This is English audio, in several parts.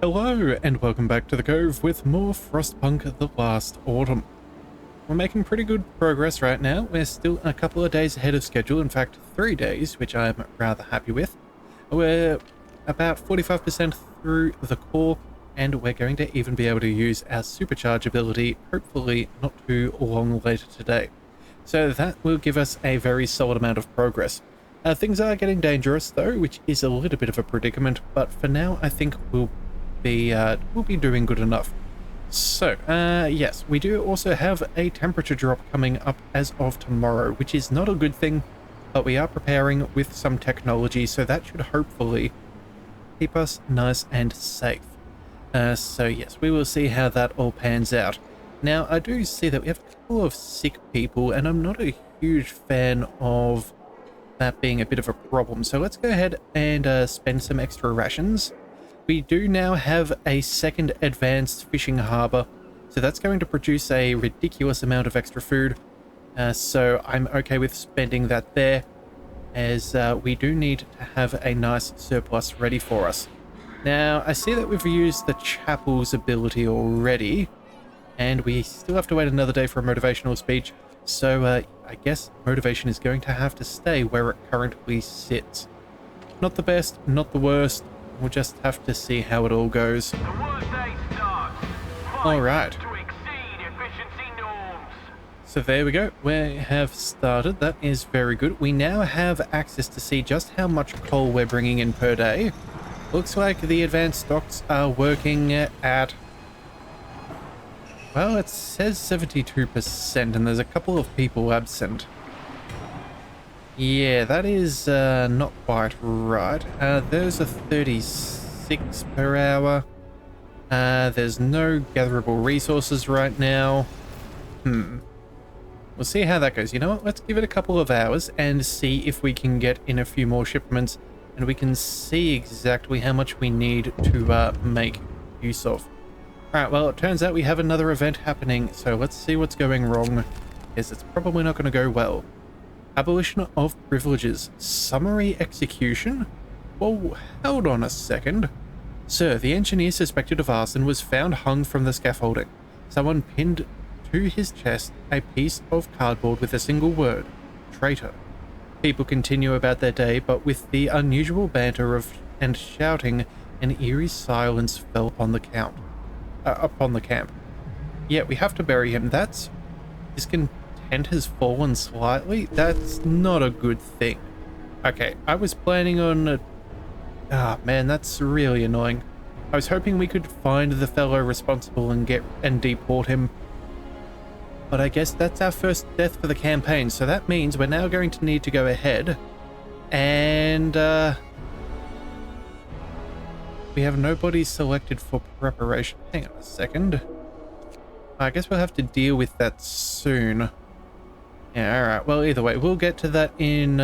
Hello and welcome back to the Cove with more Frostpunk the Last Autumn. We're making pretty good progress right now. We're still a couple of days ahead of schedule, in fact 3 days, which I'm rather happy with. We're about 45% through the core, and we're going to even be able to use our Supercharged ability, hopefully not too long later today. So that will give us a very solid amount of progress. Things are getting dangerous though, which is a little bit of a predicament, but for now I think we'll be doing good enough. So, yes, we do also have a temperature drop coming up as of tomorrow, which is not a good thing, but we are preparing with some technology, so that should hopefully keep us nice and safe. So yes, we will see how that all pans out. Now, I do see that we have a couple of sick people, and I'm not a huge fan of that being a bit of a problem, so let's go ahead and spend some extra rations. We do now have a second advanced fishing harbour, so that's going to produce a ridiculous amount of extra food, so I'm okay with spending that there, as we do need to have a nice surplus ready for us. Now, I see that we've used the chapel's ability already, and we still have to wait another day for a motivational speech, so I guess motivation is going to have to stay where it currently sits. Not the best, not the worst. We'll just have to see how it all goes. Alright. So there we go. We have started. That is very good. We now have access to see just how much coal we're bringing in per day. Looks like the advanced stocks are working at... well, it says 72%, and there's a couple of people absent. Yeah, that is not quite right. There's a 36 per hour. There's no gatherable resources right now. We'll see how that goes. You know what? Let's give it a couple of hours and see if we can get in a few more shipments, and we can see exactly how much we need to make use of. Alright, well, it turns out we have another event happening, so let's see what's going wrong, because it's probably not going to go well. Abolition of privileges. Summary execution? Whoa, hold on a second. Sir, the engineer suspected of arson was found hung from the scaffolding. Someone pinned to his chest a piece of cardboard with a single word: traitor. People continue about their day, but with the unusual banter and shouting, an eerie silence fell upon the camp. Yeah, we have to bury him. That's... his content has fallen slightly. That's not a good thing. Okay, I was planning on... ah, man, that's really annoying. I was hoping we could find the fellow responsible and deport him. But I guess that's our first death for the campaign, so that means we're now going to need to go ahead and... we have nobody selected for preparation. Hang on a second. I guess we'll have to deal with that soon. Yeah, alright. Well, either way, we'll get to that in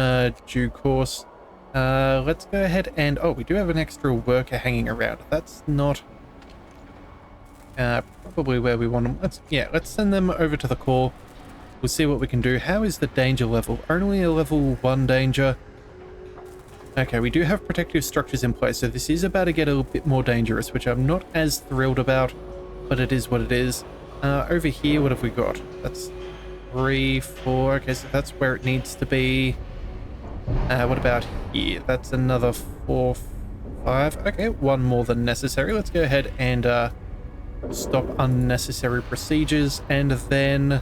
due course. Let's go ahead and... oh, we do have an extra worker hanging around. That's not probably where we want them. Let's send them over to the core. We'll see what we can do. How is the danger level? Only a level 1 danger. Okay, we do have protective structures in place, so this is about to get a little bit more dangerous, which I'm not as thrilled about, but it is what it is. Over here, what have we got? That's 3, 4, okay, so that's where it needs to be. What about here? That's another 4, 5, okay, 1 more than necessary. Let's go ahead and stop unnecessary procedures, and then...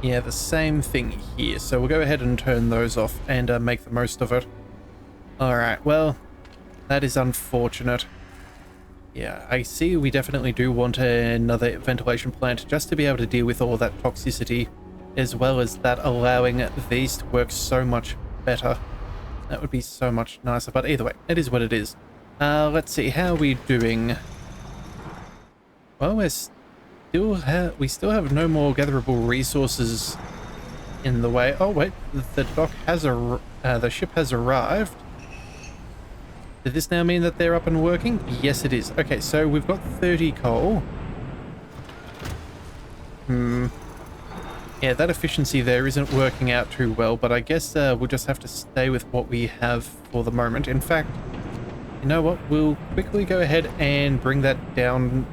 yeah, the same thing here. So we'll go ahead and turn those off and make the most of it. Alright, well, that is unfortunate. Yeah, I see we definitely do want another ventilation plant just to be able to deal with all that toxicity, as well as that allowing these to work so much better. That would be so much nicer, but either way, it is what it is. Let's see, how are we doing? Well, we still have no more gatherable resources in the way. Oh wait, the ship has arrived. Did this now mean that they're up and working? Yes, it is. Okay, so we've got 30 coal. Yeah, that efficiency there isn't working out too well, but I guess we'll just have to stay with what we have for the moment. In fact, You know what? We'll quickly go ahead and bring that down.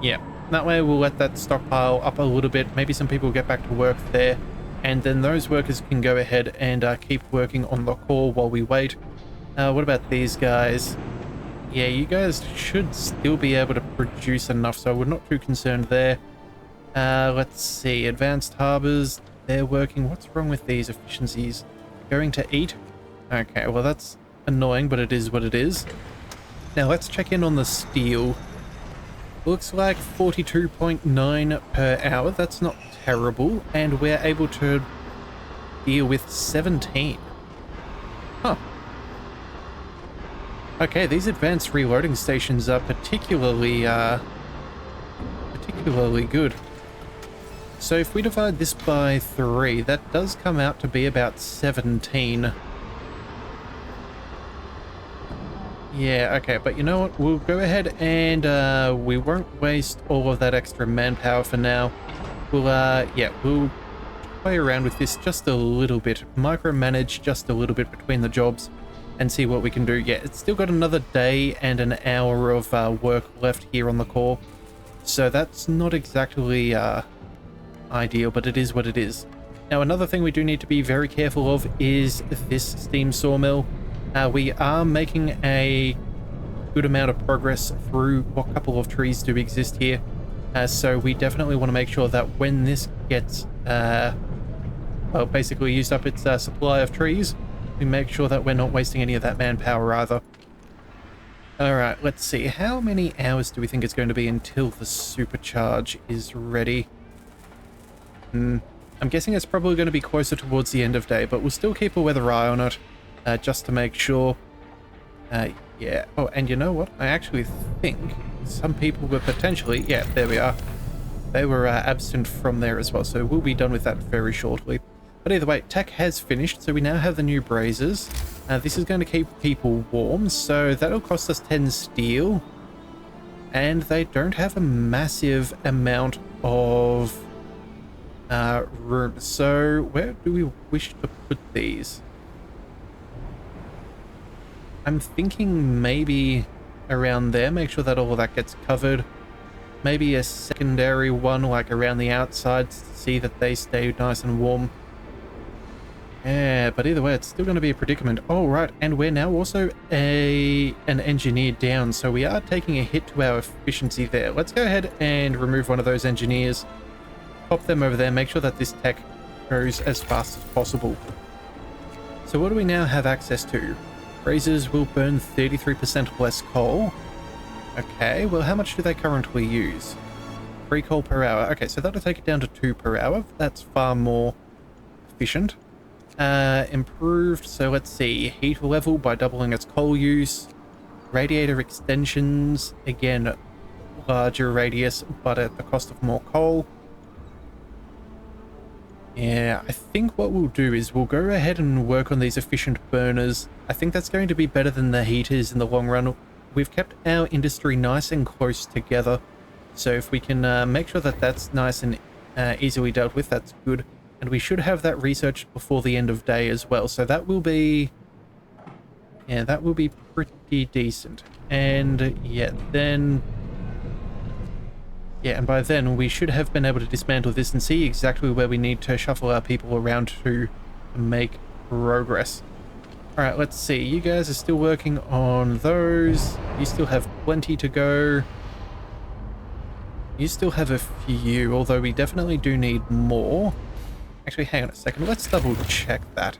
Yeah, that way we'll let that stockpile up a little bit. Maybe some people get back to work there. And then those workers can go ahead and keep working on the core while we wait. What about these guys? Yeah, you guys should still be able to produce enough, so we're not too concerned there. Let's see. Advanced harbors, they're working. What's wrong with these efficiencies? Going to eat? Okay, well that's annoying, but it is what it is. Now let's check in on the steel. Looks like 42.9 per hour. That's not terrible, and we're able to deal with 17. Huh. Okay, these advanced reloading stations are particularly good. So if we divide this by 3, that does come out to be about 17. Yeah, okay, but you know what? We'll go ahead and we won't waste all of that extra manpower for now. We'll play around with this just a little bit, micromanage just a little bit between the jobs and see what we can do. Yeah, it's still got another day and an hour of work left here on the core, so that's not exactly ideal, but it is what it is. Now, another thing we do need to be very careful of is this steam sawmill. We are making a good amount of progress through what couple of trees do exist here. So we definitely want to make sure that when this gets, well, basically used up its supply of trees, we make sure that we're not wasting any of that manpower either. Alright, let's see. How many hours do we think it's going to be until the supercharge is ready? I'm guessing it's probably going to be closer towards the end of day, but we'll still keep a weather eye on it. Just to make sure. Yeah. Oh, and you know what? I actually think some people were potentially... Yeah, there we are. They were absent from there as well, so we'll be done with that very shortly. But either way, tech has finished, so we now have the new brazers. This is going to keep people warm, so that'll cost us 10 steel. And they don't have a massive amount of room. So where do we wish to put these? I'm thinking maybe around there, make sure that all of that gets covered. Maybe a secondary one like around the outsides to see that they stay nice and warm. Yeah, but either way, it's still going to be a predicament. Oh, right, and we're now also an engineer down, so we are taking a hit to our efficiency there. Let's go ahead and remove one of those engineers. Pop them over there, make sure that this tech goes as fast as possible. So what do we now have access to? Brazers will burn 33% less coal. Okay, well, how much do they currently use? 3 coal per hour. Okay, so that'll take it down to 2 per hour. That's far more efficient. Improved, so let's see. Heat level by doubling its coal use. Radiator extensions. Again, larger radius, but at the cost of more coal. Yeah, I think what we'll do is we'll go ahead and work on these efficient burners. I think that's going to be better than the heaters in the long run. We've kept our industry nice and close together, so if we can make sure that that's nice and easily dealt with, that's good. And we should have that researched before the end of day as well, so that will be... yeah, that will be pretty decent. And yeah, then... yeah, and by then we should have been able to dismantle this and see exactly where we need to shuffle our people around to make progress. Alright, let's see. You guys are still working on those. You still have plenty to go. You still have a few, although we definitely do need more. Actually, hang on a second. Let's double check that.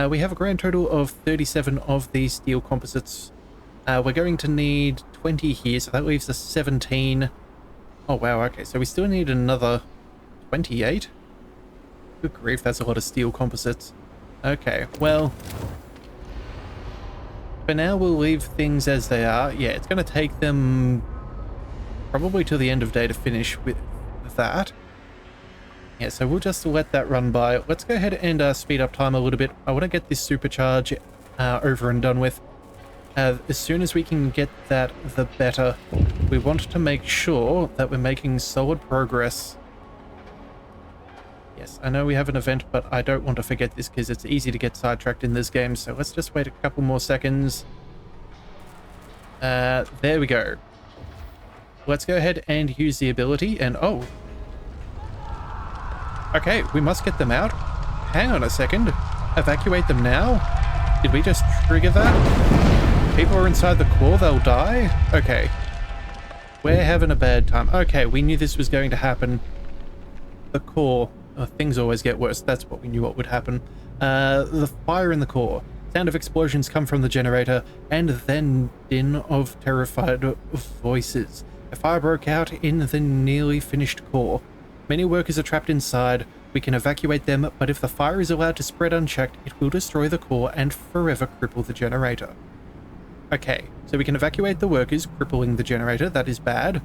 We have a grand total of 37 of these steel composites. We're going to need 20 here, so that leaves us 17. Oh, wow, okay, so we still need another 28? Good grief, that's a lot of steel composites. Okay, well, for now we'll leave things as they are. Yeah, it's going to take them probably till the end of day to finish with that. Yeah, so we'll just let that run by. Let's go ahead and speed up time a little bit. I want to get this supercharge over and done with. As soon as we can get that, the better. We want to make sure that we're making solid progress. Yes, I know we have an event, but I don't want to forget this because it's easy to get sidetracked in this game, so let's just wait a couple more seconds. There we go. Let's go ahead and use the ability and oh. Okay, we must get them out. Hang on a second. Evacuate them now? Did we just trigger that? People are inside the core, they'll die? Okay. We're having a bad time. Okay, we knew this was going to happen. The core. Oh, things always get worse. That's what we knew what would happen. The fire in the core. Sound of explosions come from the generator, and then din of terrified voices. A fire broke out in the nearly finished core. Many workers are trapped inside. We can evacuate them, but if the fire is allowed to spread unchecked, it will destroy the core and forever cripple the generator. Okay, so we can evacuate the workers, crippling the generator. That is bad.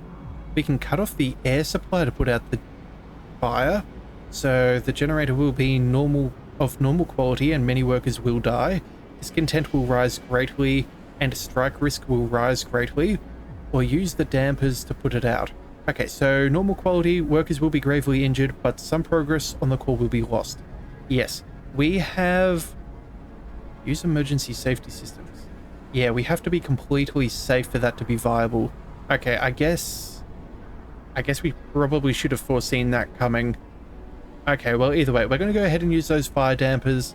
We can cut off the air supply to put out the fire, so the generator will be of normal quality and many workers will die. Discontent will rise greatly and strike risk will rise greatly, or use the dampers to put it out. Okay, so normal quality, workers will be gravely injured, but some progress on the core will be lost. Yes, we have... Use emergency safety systems. Yeah, we have to be completely safe for that to be viable. Okay, I guess we probably should have foreseen that coming. Okay, well, either way, we're going to go ahead and use those fire dampers.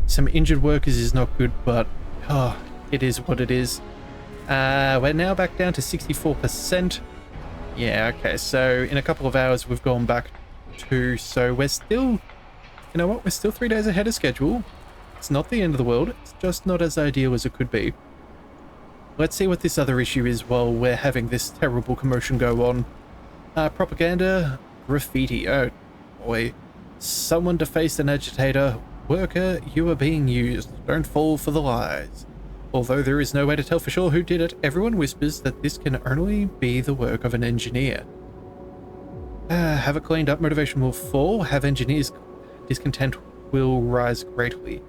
Some injured workers is not good, but oh, it is what it is. We're now back down to 64%. Yeah, okay, so in a couple of hours we've gone back to, so we're still, you know what, we're still 3 days ahead of schedule. It's not the end of the world, it's just not as ideal as it could be. Let's see what this other issue is while we're having this terrible commotion go on. Propaganda, graffiti, oh boy. Someone defaced an agitator. Worker, you are being used. Don't fall for the lies. Although there is no way to tell for sure who did it, everyone whispers that this can only be the work of an engineer. Have it cleaned up, motivation will fall. Have engineers, discontent will rise greatly.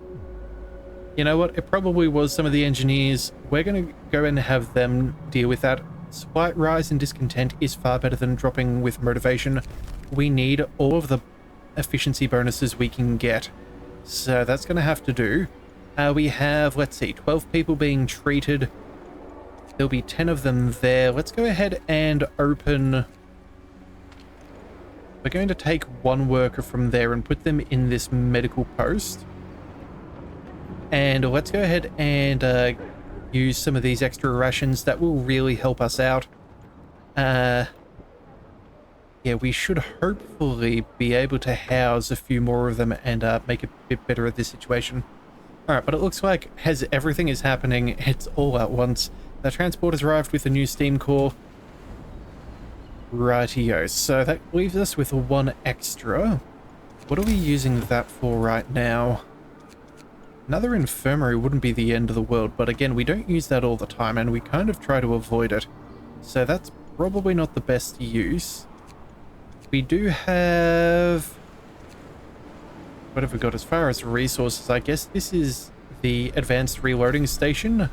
You know what? It probably was some of the engineers. We're going to go and have them deal with that. Slight rise in discontent is far better than dropping with motivation. We need all of the efficiency bonuses we can get. So that's going to have to do. We have, let's see, 12 people being treated. There'll be 10 of them there. Let's go ahead and open... We're going to take one worker from there and put them in this medical post. And let's go ahead and use some of these extra rations. That will really help us out. Yeah, we should hopefully be able to house a few more of them and make it a bit better at this situation. Alright, but it looks like as everything is happening, it's all at once. The transport has arrived with a new steam core. Rightio, so that leaves us with one extra. What are we using that for right now? Another infirmary wouldn't be the end of the world, but again, we don't use that all the time, and we kind of try to avoid it. So that's probably not the best use. We do have... What have we got as far as resources? I guess this is the advanced reloading station.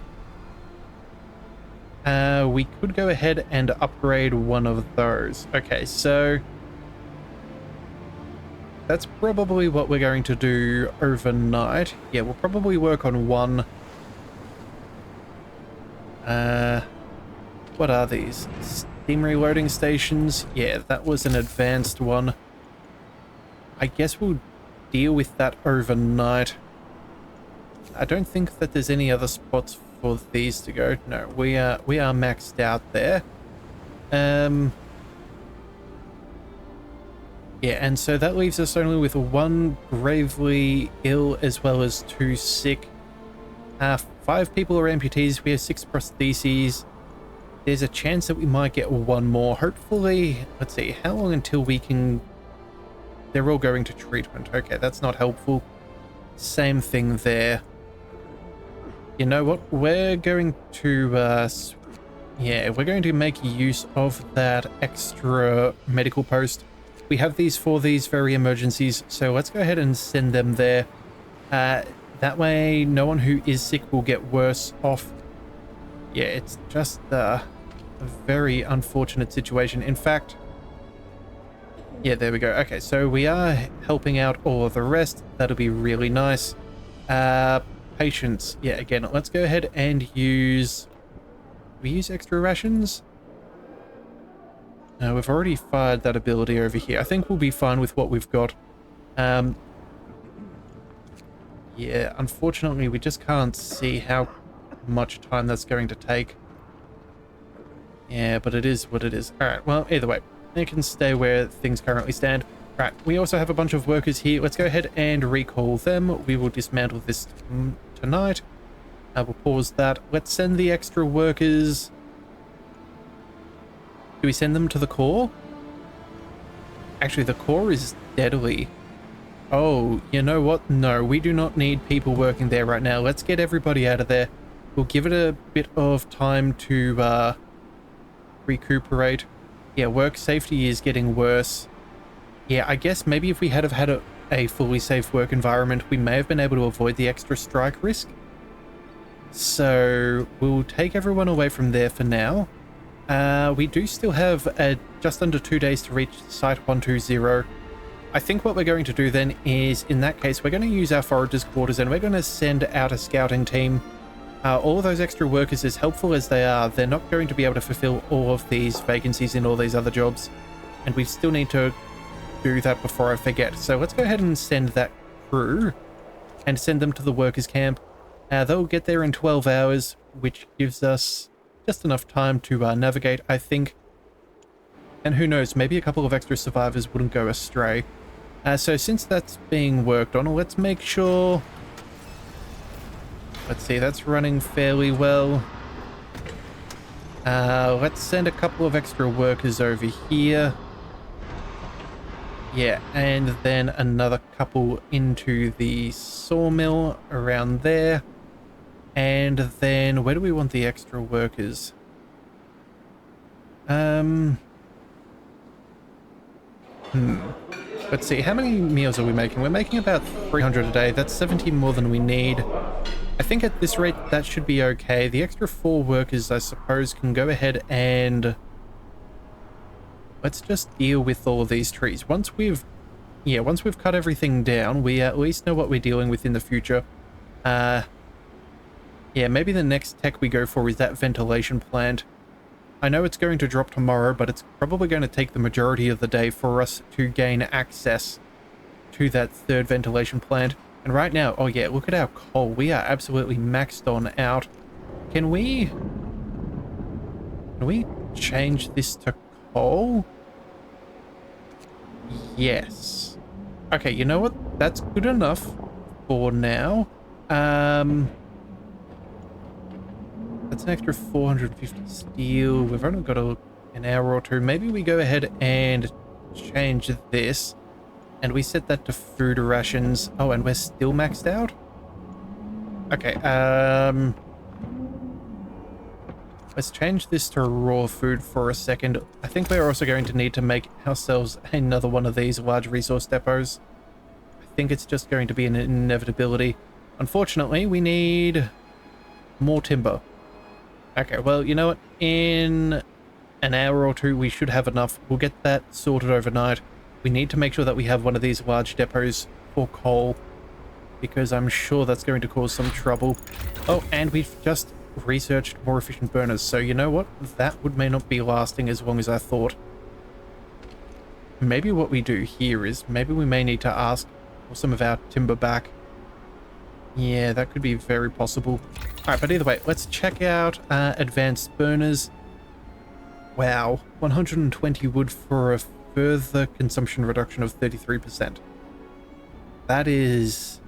We could go ahead and upgrade one of those. Okay, so... That's probably what we're going to do overnight. Yeah, we'll probably work on one. What are these? Steam reloading stations? Yeah, that was an advanced one. I guess we'll deal with that overnight. I don't think that there's any other spots for these to go. No, we are maxed out there. Yeah, and so that leaves us only with one gravely ill as well as 2 sick. 5 people are amputees. We have 6 prostheses. There's a chance that we might get one more. Hopefully, let's see, how long until we can... They're all going to treatment. Okay, that's not helpful. Same thing there. You know what? We're going to... yeah, we're going to make use of that extra medical post. We have these for these very emergencies, so let's go ahead and send them there. That way, no one who is sick will get worse off. Yeah, it's just a very unfortunate situation. In fact, yeah, there we go. Okay, so we are helping out all of the rest. That'll be really nice. Patients. Yeah, again, let's go ahead and use we use extra rations? No, we've already fired that ability over here. I think we'll be fine with what we've got. Yeah, unfortunately, we just can't see how much time that's going to take. Yeah, but it is what it is. Alright, well, either way, it can stay where things currently stand. Right, we also have a bunch of workers here. Let's go ahead and recall them. We will dismantle this tonight. We'll pause that. Let's send the extra workers. Do we send them to the core? Actually, the core is deadly. Oh, you know what? No, we do not need people working there right now. Let's get everybody out of there. We'll give it a bit of time to recuperate. Yeah, work safety is getting worse. Yeah, I guess maybe if we had have had a fully safe work environment, we may have been able to avoid the extra strike risk. So we'll take everyone away from there for now. We do still have just under 2 days to reach Site 120. I think what we're going to do then is, in that case, we're going to use our foragers' quarters and we're going to send out a scouting team. All of those extra workers, as helpful as they are, they're not going to be able to fulfill all of these vacancies in all these other jobs. And we still need to do that before I forget. So let's go ahead and send that crew and send them to the workers' camp. They'll get there in 12 hours, which gives us just enough time to navigate, I think. And who knows, maybe a couple of extra survivors wouldn't go astray. So since that's being worked on, let's make sure... Let's see, that's running fairly well. Let's send a couple of extra workers over here. Yeah, and then another couple into the sawmill around there. And then, where do we want the extra workers? Let's see, how many meals are we making? We're making about 300 a day. That's 70 more than we need. I think at this rate, that should be okay. The extra 4 workers, I suppose, can go ahead and... Let's just deal with all of these trees. Once we've cut everything down, we at least know what we're dealing with in the future. Yeah, maybe the next tech we go for is that ventilation plant. I know it's going to drop tomorrow, but it's probably going to take the majority of the day for us to gain access to that third ventilation plant. And right now, oh yeah, look at our coal. We are absolutely maxed on out. Can we change this to coal? Yes. Okay, you know what? That's good enough for now. That's an extra 450 steel. We've only got an hour or two. Maybe we go ahead and change this. And we set that to food rations. Oh, and we're still maxed out? Okay, let's change this to raw food for a second. I think we're also going to need to make ourselves another one of these large resource depots. I think it's just going to be an inevitability. Unfortunately, we need more timber. Okay, well, you know what? In an hour or two, we should have enough. We'll get that sorted overnight. We need to make sure that we have one of these large depots for coal, because I'm sure that's going to cause some trouble. Oh, and we've just researched more efficient burners, so you know what? That may not be lasting as long as I thought. Maybe what we do here is, maybe we may need to ask for some of our timber back. Yeah, that could be very possible. Alright, but either way, let's check out advanced burners. Wow, 120 wood for a further consumption reduction of 33%. That is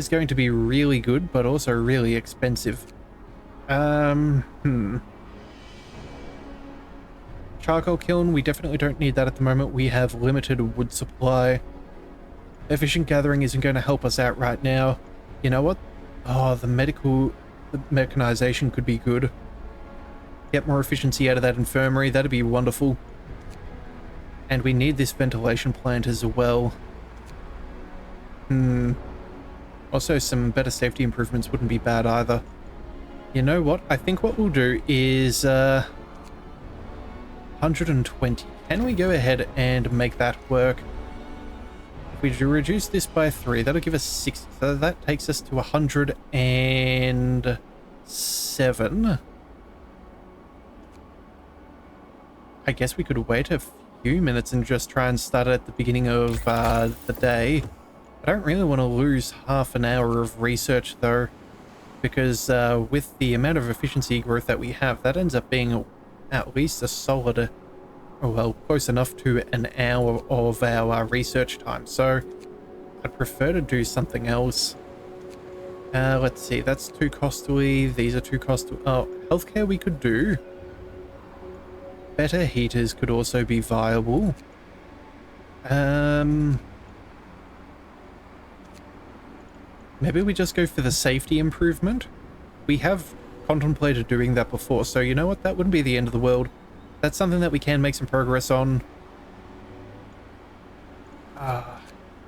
going to be really good, but also really expensive. Charcoal kiln, we definitely don't need that at the moment. We have limited wood supply. Efficient gathering isn't going to help us out right now. You know what? Oh, the mechanization could be good. Get more efficiency out of that infirmary. That'd be wonderful. And we need this ventilation plant as well. Also, some better safety improvements wouldn't be bad either. You know what? I think what we'll do is 120. Can we go ahead and make that work? If we reduce this by 3, that'll give us 60. So that takes us to 100 and... 7. I guess we could wait a few minutes and just try and start at the beginning of the day. I don't really want to lose half an hour of research though, because with the amount of efficiency growth that we have, that ends up being at least a solid, well, close enough to an hour of our research time. So I'd prefer to do something else. Let's see, that's too costly. These are too costly. Oh, healthcare we could do. Better heaters could also be viable. Maybe we just go for the safety improvement. We have contemplated doing that before, so you know what? That wouldn't be the end of the world. That's something that we can make some progress on.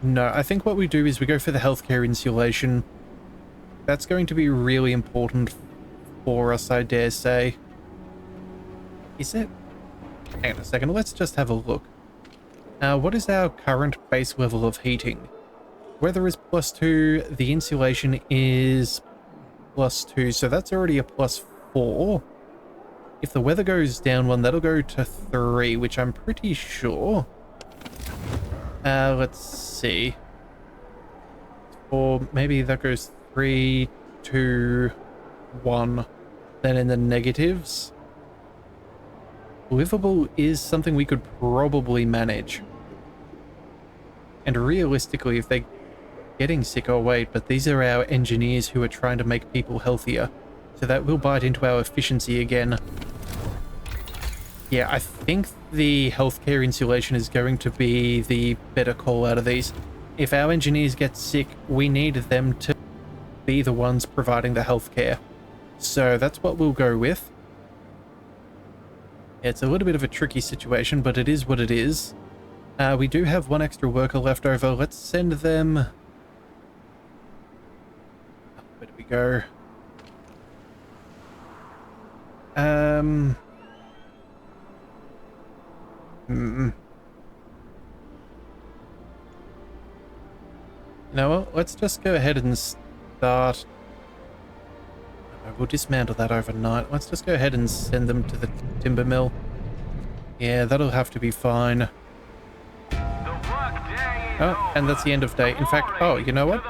No, I think what we do is we go for the healthcare insulation. That's going to be really important for us, I dare say. Is it? Hang on a second, let's just have a look. What is our current base level of heating? Weather is +2, the insulation is +2, so that's already a +4. If the weather goes down 1, that'll go to 3, which I'm pretty sure. Let's see. Or maybe that goes 3, 2, 1. Then in the negatives. Livable is something we could probably manage. And realistically, if they're getting sick, oh wait, but these are our engineers who are trying to make people healthier. So that will bite into our efficiency again. Yeah, I think the healthcare insulation is going to be the better call out of these. If our engineers get sick, we need them to be the ones providing the healthcare. So that's what we'll go with. It's a little bit of a tricky situation, but it is what it is. We do have 1 extra worker left over. Let's send them... Where do we go? You know what? Let's just go ahead and start... We'll dismantle that overnight. Let's just go ahead and send them to the timber mill. Yeah, that'll have to be fine. Oh, and that's the end of day. In fact, oh, you know what?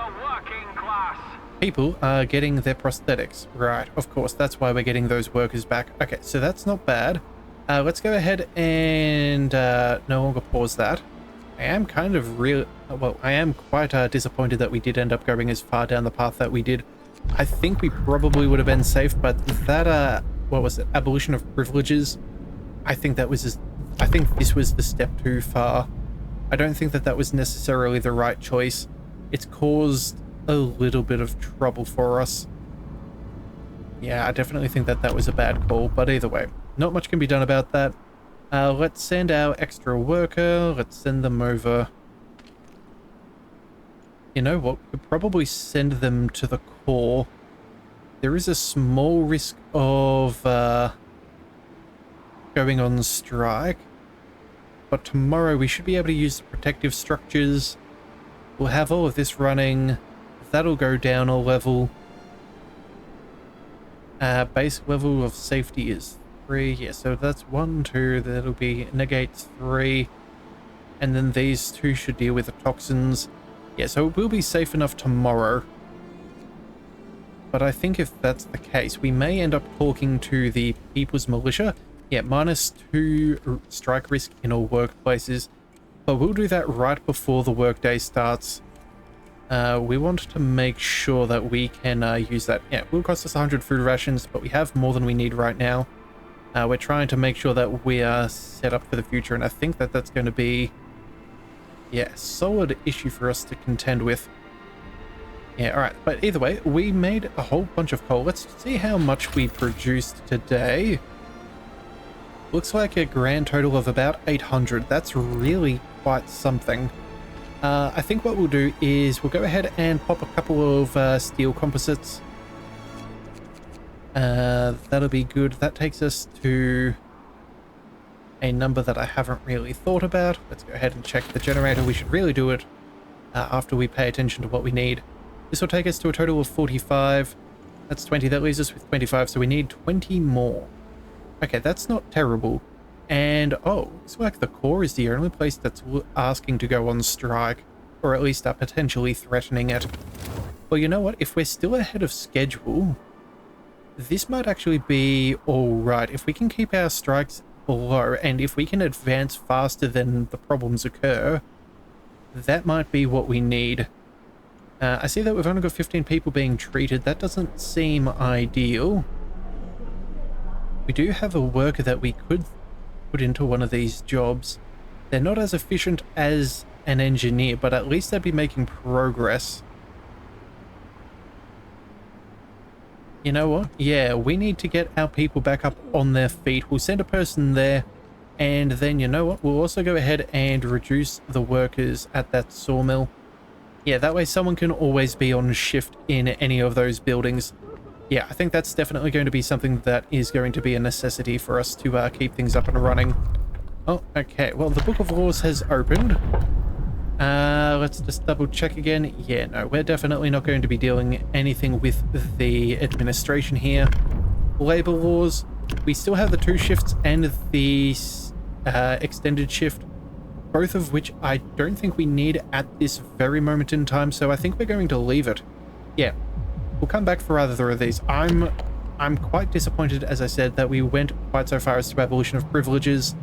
People are getting their prosthetics. Right, of course, that's why we're getting those workers back. Okay, so that's not bad. Let's go ahead and no longer pause that. I am kind of I am quite disappointed that we did end up going as far down the path that we did. I think we probably would have been safe, but that, what was it? Abolition of privileges. I think that was just, I think this was the step too far. I don't think that that was necessarily the right choice. It's caused a little bit of trouble for us. Yeah, I definitely think that that was a bad call, but either way, not much can be done about that. Let's send our extra worker. Let's send them over. You know what? We could probably send them to the core. There is a small risk of going on strike. But tomorrow we should be able to use the protective structures. We'll have all of this running. That'll go down a level. Base level of safety is 3. Yeah, so that's 1, 2. That'll be negates 3. And then these 2 should deal with the toxins. Yeah, so it will be safe enough tomorrow. But I think if that's the case, we may end up talking to the People's Militia. Yeah, -2 strike risk in all workplaces. But we'll do that right before the workday starts. We want to make sure that we can use that. Yeah, it will cost us 100 food rations, but we have more than we need right now. We're trying to make sure that we are set up for the future, and I think that that's going to be... yeah, a solid issue for us to contend with. Yeah, alright, but either way, we made a whole bunch of coal. Let's see how much we produced today. Looks like a grand total of about 800. That's really quite something. I think what we'll do is we'll go ahead and pop a couple of steel composites. That'll be good. That takes us to a number that I haven't really thought about. Let's go ahead and check the generator. We should really do it after we pay attention to what we need. This will take us to a total of 45. That's 20. That leaves us with 25, so we need 20 more. Okay, that's not terrible. And, oh, it's like the core is the only place that's asking to go on strike, or at least are potentially threatening it. Well, you know what? If we're still ahead of schedule, this might actually be alright. If we can keep our strikes below, and if we can advance faster than the problems occur, that might be what we need. I see that we've only got 15 people being treated. That doesn't seem ideal. We do have a worker that we could put into one of these jobs. They're not as efficient as an engineer, but at least they'd be making progress. You know what? Yeah, we need to get our people back up on their feet. We'll send a person there, and then, you know what? We'll also go ahead and reduce the workers at that sawmill. Yeah, that way someone can always be on shift in any of those buildings. Yeah, I think that's definitely going to be something that is going to be a necessity for us to keep things up and running. Oh, okay. Well, the Book of Laws has opened. Let's just double check again. Yeah, no, we're definitely not going to be dealing anything with the administration here. Labor laws. We still have the 2 shifts and the extended shift, both of which I don't think we need at this very moment in time, so I think we're going to leave it. Yeah. We'll come back for either of these. I'm quite disappointed, as I said, that we went quite so far as to abolition of privileges.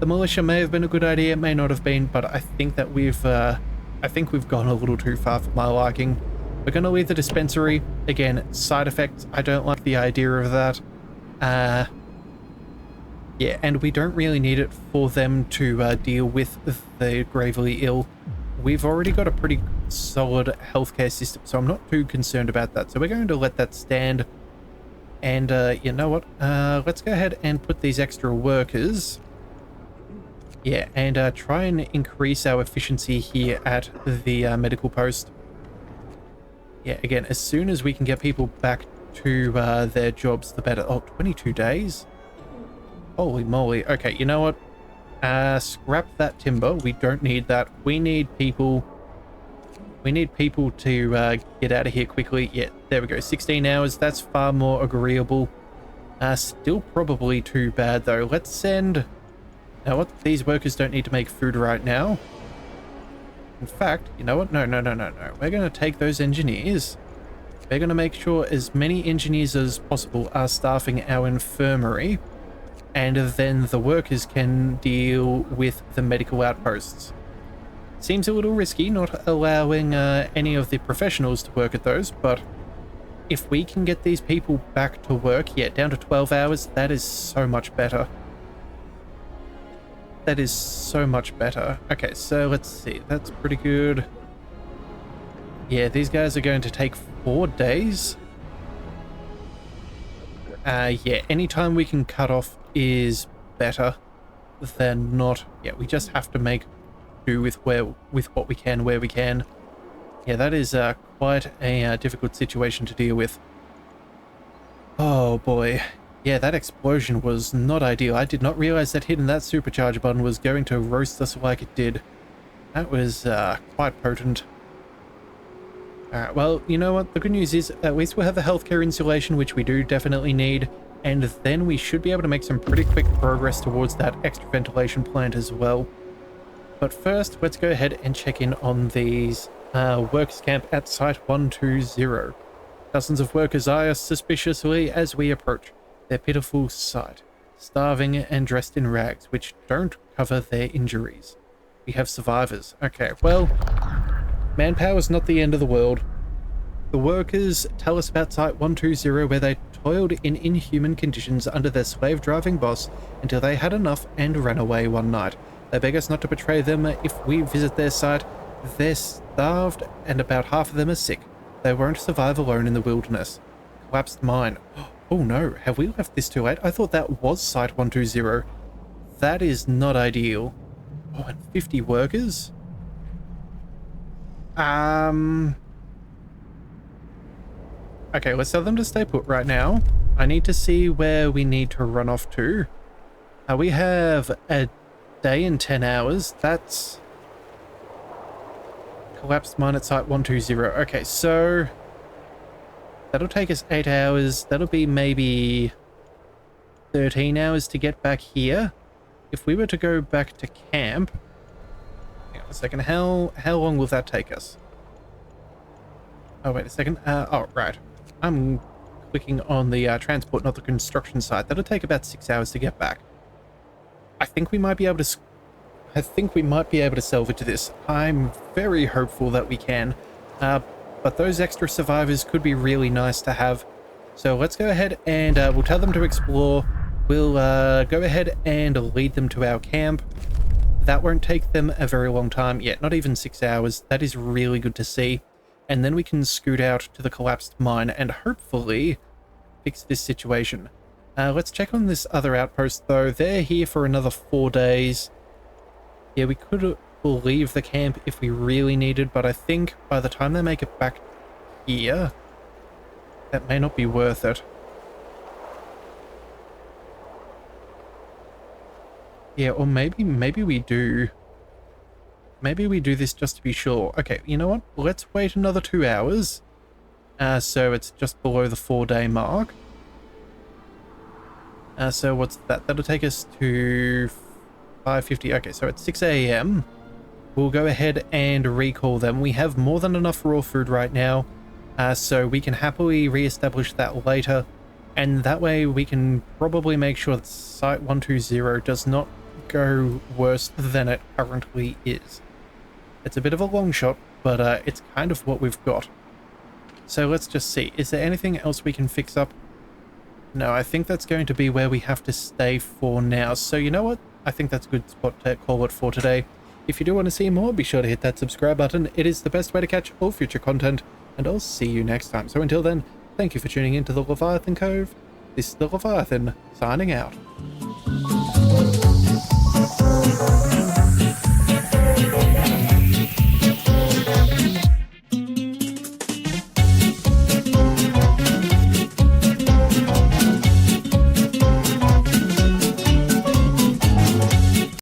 The militia may have been a good idea, it may not have been, but I think that we've gone a little too far for my liking. We're going to leave the dispensary. Again, side effects. I don't like the idea of that. Yeah, and we don't really need it for them to deal with the gravely ill. We've already got a pretty solid healthcare system, so I'm not too concerned about that. So we're going to let that stand. And you know what? Let's go ahead and put these extra workers. Yeah, and try and increase our efficiency here at the medical post. Yeah, again, as soon as we can get people back to their jobs, the better. Oh, 22 days? Holy moly. Okay, you know what? Scrap that timber. We don't need that. We need people. We need people to get out of here quickly. Yeah, there we go. 16 hours. That's far more agreeable. Still probably too bad, though. Let's send... Now what? These workers don't need to make food right now. In fact, you know what? No. We're going to take those engineers. We're going to make sure as many engineers as possible are staffing our infirmary. And then the workers can deal with the medical outposts. Seems a little risky not allowing any of the professionals to work at those, but if we can get these people back to work, yeah, down to 12 hours, that is so much better. That is so much better. Okay, so let's see. That's pretty good. Yeah, these guys are going to take 4 days. Yeah, anytime we can cut off is better than not. Yeah, we just have to make do with what we can, where we can. Yeah, that is quite a difficult situation to deal with. Oh boy. Yeah, that explosion was not ideal. I did not realize that hitting that supercharge button was going to roast us like it did. That was quite potent. Alright, well, you know what? The good news is at least we'll have the healthcare insulation, which we do definitely need. And then we should be able to make some pretty quick progress towards that extra ventilation plant as well. But first, let's go ahead and check in on these workers camp at Site 120. Dozens of workers eye us suspiciously as we approach their pitiful sight, starving and dressed in rags which don't cover their injuries. We have survivors. Okay, well, manpower is not the end of the world. The workers tell us about Site 120, where they toiled in inhuman conditions under their slave-driving boss until they had enough and ran away one night. They beg us not to betray them if we visit their site. They're starved and about half of them are sick. They won't survive alone in the wilderness. Collapsed mine. Oh no, have we left this too late? I thought that was Site 120. That is not ideal. Oh, and 50 workers? Okay, let's tell them to stay put right now. I need to see where we need to run off to. We have a day and 10 hours. That's collapsed mine at Site 120. Okay, so That'll take us 8 hours. That'll be maybe 13 hours to get back here. If we were to go back to camp... Hang on a second. How long will that take us? Oh, wait a second. Oh, right. I'm clicking on the transport, not the construction site. That'll take about 6 hours to get back. I think we might be able to... salvage this. I'm very hopeful that we can. But those extra survivors could be really nice to have. So let's go ahead and we'll tell them to explore. We'll go ahead and lead them to our camp. That won't take them a very long time. Yeah, not even 6 hours. That is really good to see. And then we can scoot out to the collapsed mine and hopefully fix this situation. Let's check on this other outpost though. They're here for another 4 days. Yeah, we could leave the camp if we really needed, but I think by the time they make it back here, that may not be worth it. Yeah, or maybe we do. Maybe we do this just to be sure. Okay, you know what? Let's wait another 2 hours. So it's just below the 4-day mark. So what's that? That'll take us to 5:50. Okay, so at 6 a.m. we'll go ahead and recall them. We have more than enough raw food right now, so we can happily re-establish that later. And that way we can probably make sure that Site 120 does not go worse than it currently is. It's a bit of a long shot, but it's kind of what we've got. So let's just see. Is there anything else we can fix up? No, I think that's going to be where we have to stay for now. So you know what? I think that's a good spot to call it for today. If you do want to see more, be sure to hit that subscribe button. It is the best way to catch all future content, and I'll see you next time. So until then, thank you for tuning in to the Leviathan Cove. This is the Leviathan, signing out.